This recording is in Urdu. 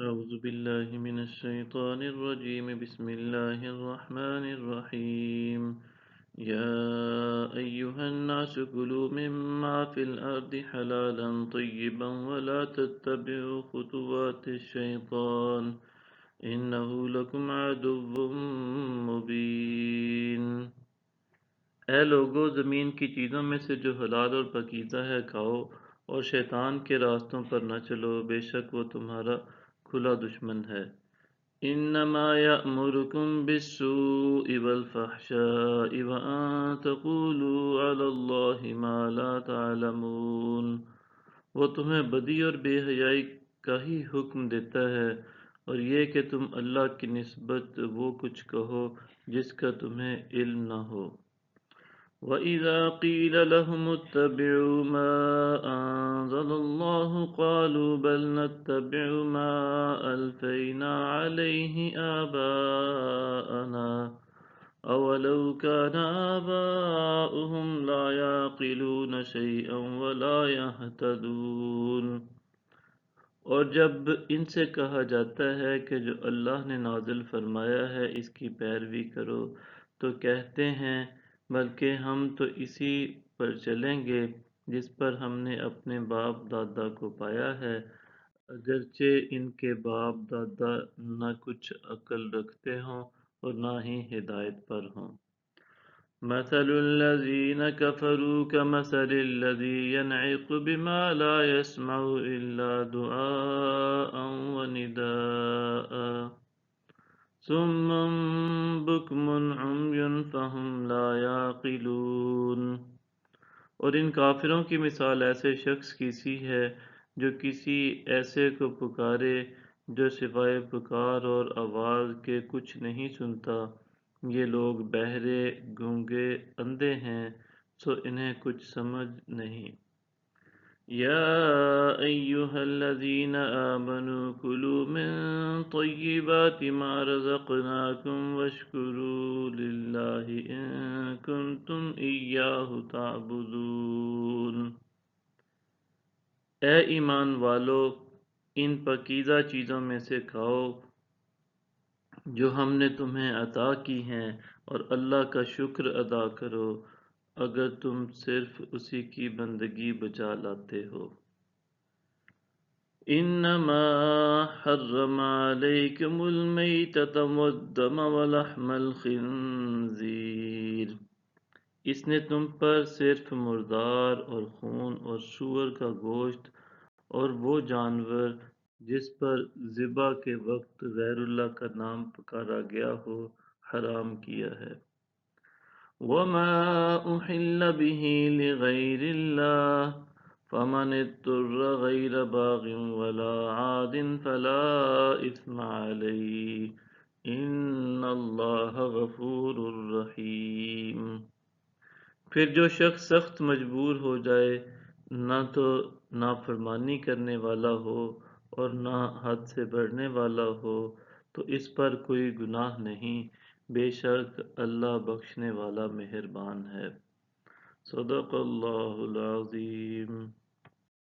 أعوذ بالله من الشيطان الرجيم بسم الله الرحمن الرحيم يا أيها الناس كلوا مما في الأرض حلالا طيبا ولا تتبعوا خطوات الشيطان إنه لكم عدو مبين۔ اے لوگو، زمین کی چیزوں میں سے جو حلال اور پاکیزہ ہے کھاؤ، اور شیطان کے راستوں پر نہ چلو، بے شک وہ تمہارا کھلا دشمن ہے۔ انما یأمرکم بالسوء والفحشاء وان تقولوا علی اللہ ما لا تعلمون۔ وہ تمہیں بدی اور بے حیائی کا ہی حکم دیتا ہے، اور یہ کہ تم اللہ کی نسبت وہ کچھ کہو جس کا تمہیں علم نہ ہو۔ وَإِذَا قِيلَ لَهُمُ اتَّبِعُوا مَا أَنزَلَ اللَّهُ قَالُوا بَلْ نَتَّبِعُ مَا أَلْفَيْنَا عَلَيْهِ آبَاءَنَا أَوَلَوْ كَانَ آبَاؤُهُمْ لَا يَعْقِلُونَ شَيْئًا وَلَا يَهْتَدُونَ۔ اور جب ان سے کہا جاتا ہے کہ جو اللہ نے نازل فرمایا ہے اس کی پیروی کرو، تو کہتے ہیں بلکہ ہم تو اسی پر چلیں گے جس پر ہم نے اپنے باپ دادا کو پایا ہے، اگرچہ ان کے باپ دادا نہ کچھ عقل رکھتے ہوں اور نہ ہی ہدایت پر ہوں۔ مثل الذين كفروا كمثل الذي ينعق بما لا يسمع إلا دعاء ونداء صم بكم عمي فهم لا يعقلون۔ اور ان کافروں کی مثال ایسے شخص کی سی ہے جو کسی ایسے کو پکارے جو سوائے پکار اور آواز کے کچھ نہیں سنتا۔ یہ لوگ بہرے، گونگے، اندھے ہیں، سو انہیں کچھ سمجھ نہیں۔ یا ایہا الذین آمنوا کلوا من طیبات ما رزقناکم واشکروا للہ ان کنتم ایاہ تعبدون۔ اے ایمان والو، ان پاکیزہ چیزوں میں سے کھاؤ جو ہم نے تمہیں عطا کی ہیں، اور اللہ کا شکر ادا کرو اگر تم صرف اسی کی بندگی بجا لاتے ہو۔ انما حرم علیکم المیتۃ والدم ولحم الخنزیر۔ اس نے تم پر صرف مردار اور خون اور سور کا گوشت اور وہ جانور جس پر ذبح کے وقت غیر اللہ کا نام پکارا گیا ہو حرام کیا ہے۔ وَمَا أُحِلَّ بِهِ لِغَيْرِ اللَّهِ فَمَنِ اضْطُرَّ غَيْرَ بَاغٍ وَلَا عَادٍ فَلَا إِثْمَ عَلَيْهِ إِنَّ اللَّهَ غَفُورٌ رَحِيمٌ۔ پھر جو شخص سخت مجبور ہو جائے، نہ تو نافرمانی کرنے والا ہو اور نہ حد سے بڑھنے والا ہو، تو اس پر کوئی گناہ نہیں، بے شک اللہ بخشنے والا مہربان ہے۔ صدق اللہ العظیم۔